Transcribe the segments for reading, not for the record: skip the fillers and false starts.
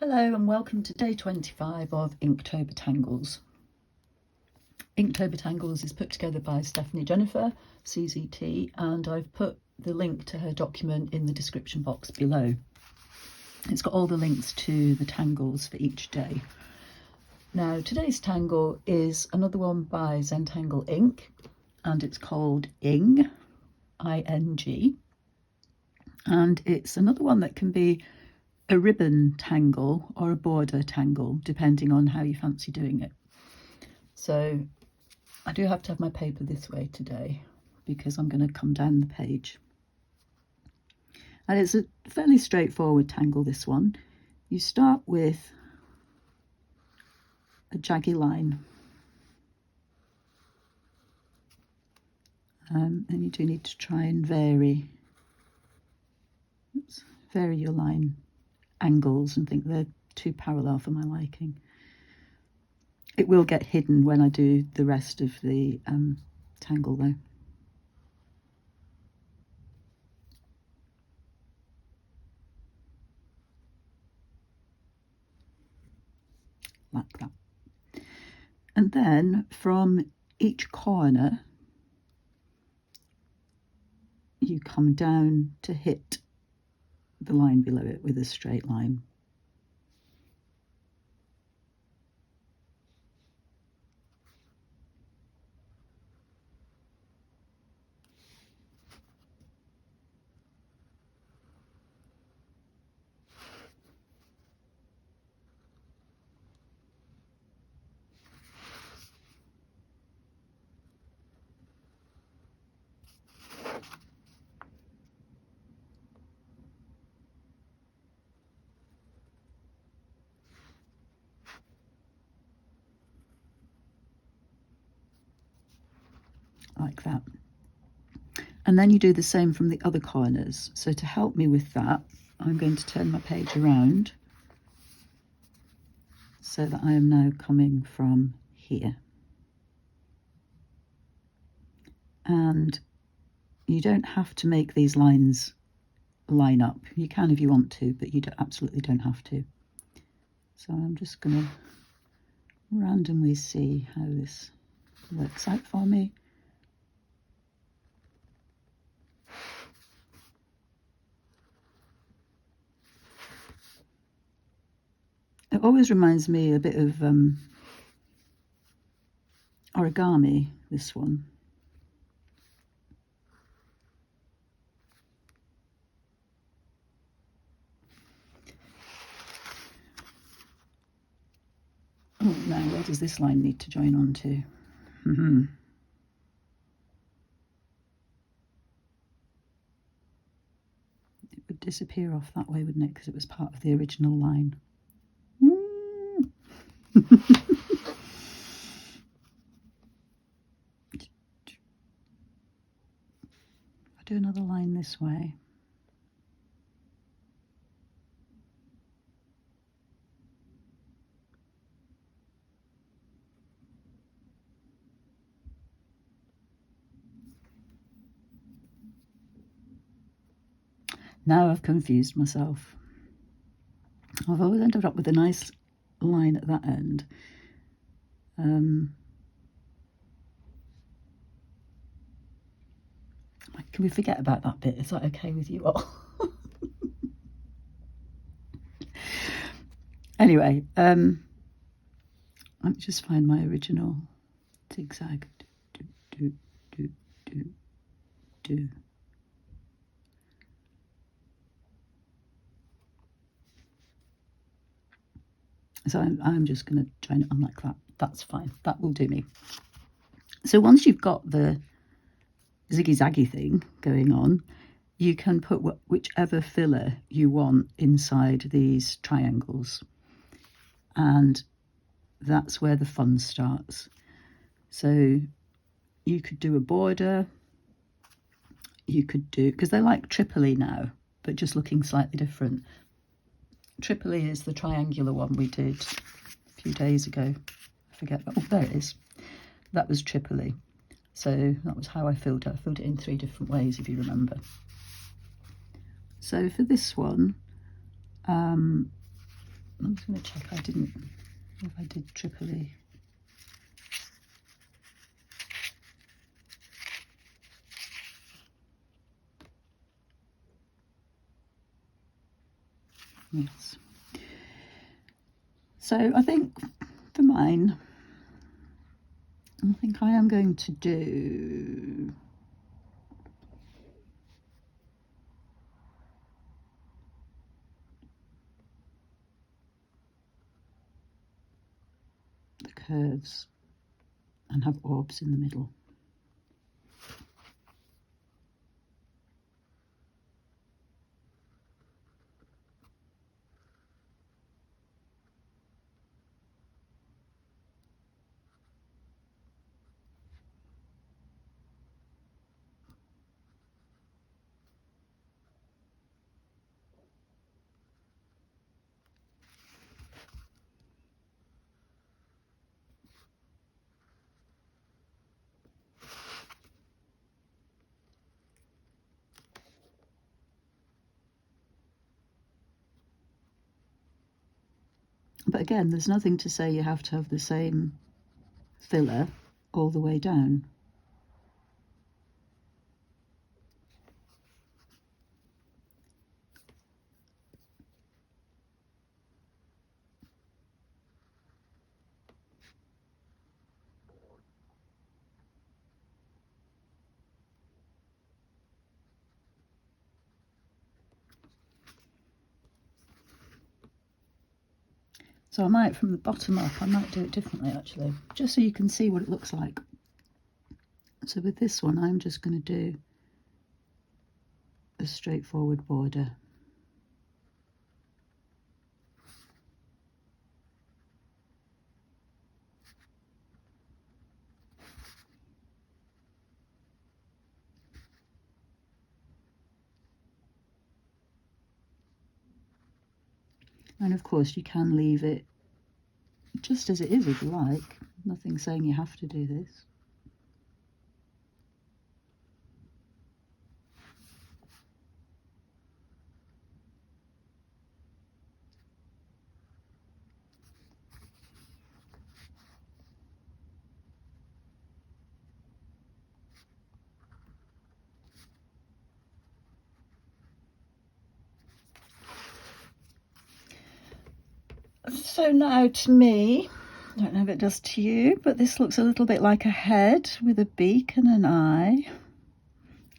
Hello and welcome to day 25 of Inktober Tangles. Inktober Tangles is put together by Stephanie Jennifer, CZT, and I've put the link to her document in the description box below. It's got all the links to the tangles for each day. Now today's tangle is another one by Zentangle Ink, and it's called Ing, I-N-G, and it's another one that can be a ribbon tangle or a border tangle, depending on how you fancy doing it. So I do have to have my paper this way today because I'm going to come down the page. And it's a fairly straightforward tangle, this one. You start with a jaggy line. And you do need to try and vary your line angles and think they're too parallel for my liking. It will get hidden when I do the rest of the tangle though. Like that. And then from each corner you come down to hit the line below it with a straight line. Like that. And then you do the same from the other corners. So to help me with that, I'm going to turn my page around so that I am now coming from here. And you don't have to make these lines line up. You can if you want to, but you absolutely don't have to. So I'm just going to randomly see how this works out for me. It always reminds me a bit of origami, this one. Oh, now where does this line need to join on to? It would disappear off that way, wouldn't it? Because it was part of the original line. I'll do another line this way. Now I've confused myself. I've always ended up with a nice line at that end. Can we forget about that bit? Is that okay with you all? Anyway, let me just find my original zigzag. Do. So I'm just going to join it on like that. That's fine. That will do me. So once you've got the ziggy-zaggy thing going on, you can put whichever filler you want inside these triangles. And that's where the fun starts. So you could do a border. You could do, because they're like Tripoli now, but just looking slightly different. Tripoli is the triangular one we did a few days ago. I forget, oh, there it is. That was Tripoli. So that was how I filled it. I filled it in 3 different ways, if you remember. So for this one, I'm just going to check if I did triple E. Yes. So I think for mine, I think I am going to do the curves and have orbs in the middle. But again, there's nothing to say you have to have the same filler all the way down. So I might, from the bottom up, I might do it differently actually, just so you can see what it looks like. So with this one, I'm just going to do a straightforward border. And of course you can leave it just as it is if you like. Nothing saying you have to do this. So now to me, I don't know if it does to you, but this looks a little bit like a head with a beak and an eye.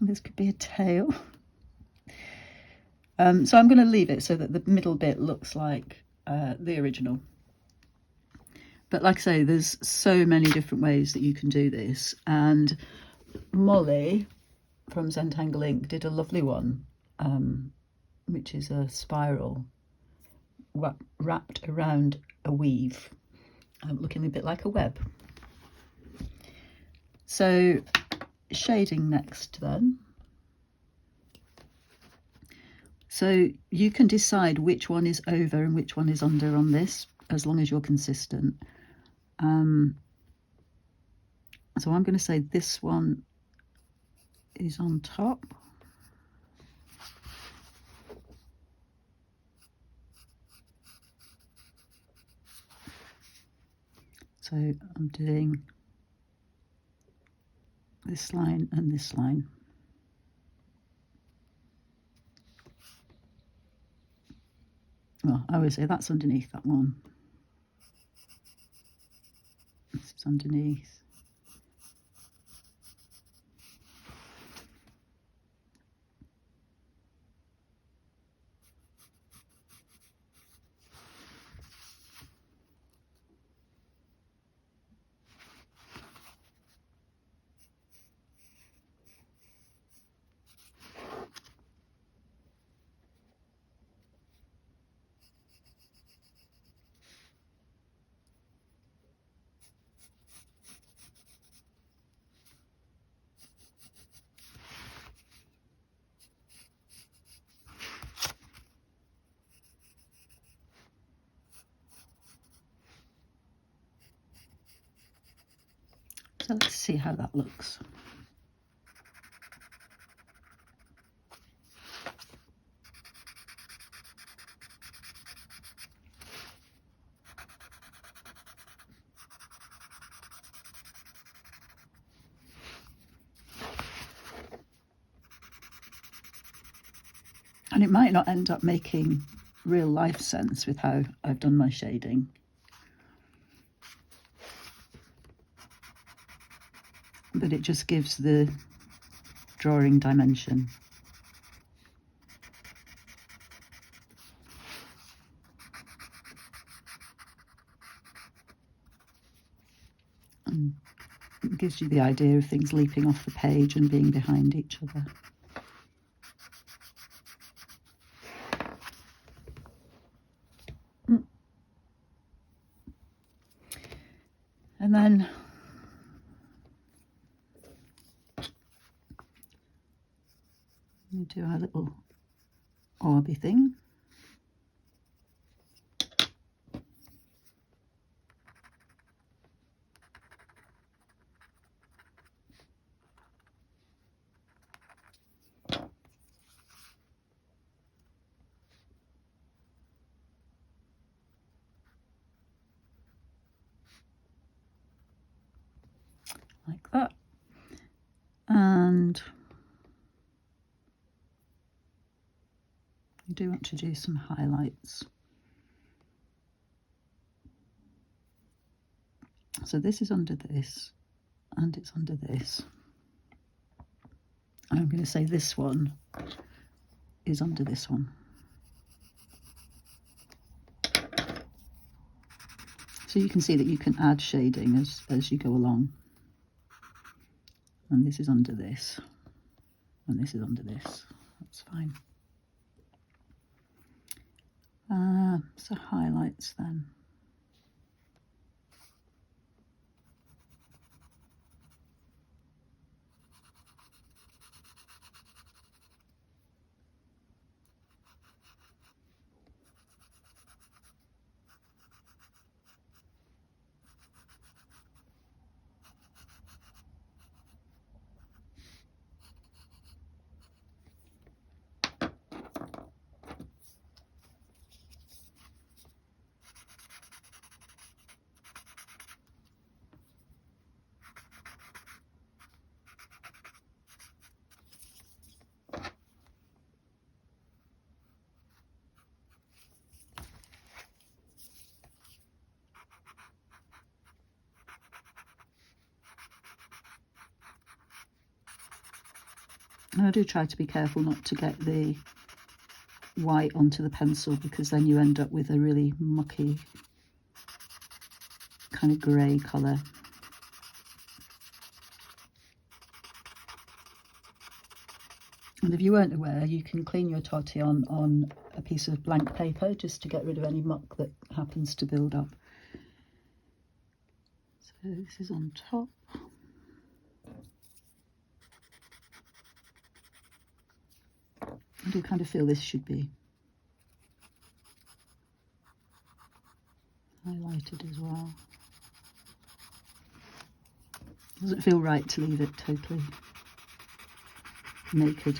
And this could be a tail. So I'm going to leave it so that the middle bit looks like the original. But like I say, there's so many different ways that you can do this. And Molly from Zentangle Ink did a lovely one, which is a spiral wrapped around a weave, looking a bit like a web. So shading next then. So you can decide which one is over and which one is under on this, as long as you're consistent. So I'm going to say this one is on top. So I'm doing this line and this line. Well, I always say that's underneath that one. This is underneath. So let's see how that looks. And it might not end up making real life sense with how I've done my shading. But it just gives the drawing dimension. And it gives you the idea of things leaping off the page and being behind each other. And then we do our little orby thing. Like that. And I do want to do some highlights. So this is under this, and it's under this. I'm going to say this one is under this one. So you can see that you can add shading as you go along. And this is under this, and this is under this. That's fine. So highlights then. And I do try to be careful not to get the white onto the pencil, because then you end up with a really mucky kind of grey colour. And if you weren't aware, you can clean your tortillon on a piece of blank paper just to get rid of any muck that happens to build up. So this is on top. I do kind of feel this should be highlighted as well. Doesn't feel right to leave it totally naked.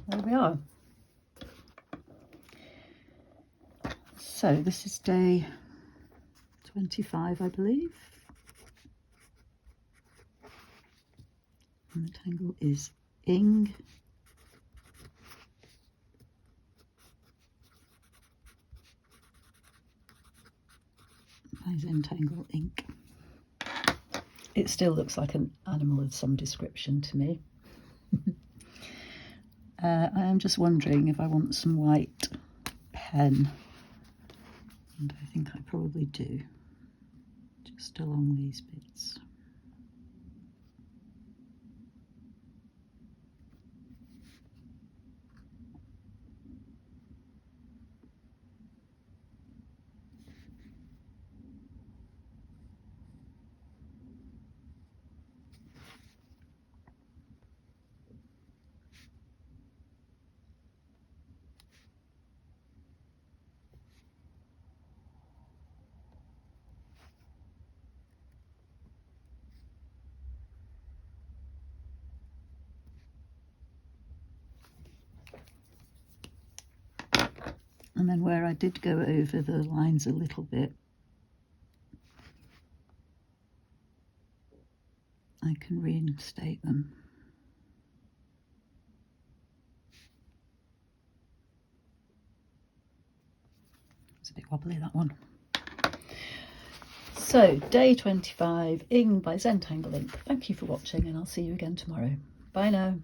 There we are. So this is day 25, I believe. And the tangle is Ing. By Zentangle ink. It still looks like an animal of some description to me. I am just wondering if I want some white pen, and I think I probably do, just along these bits. And then where I did go over the lines a little bit, I can reinstate them. It's a bit wobbly, that one. So, day 25, Ing by Zentangle Ink. Thank you for watching, and I'll see you again tomorrow. Bye now.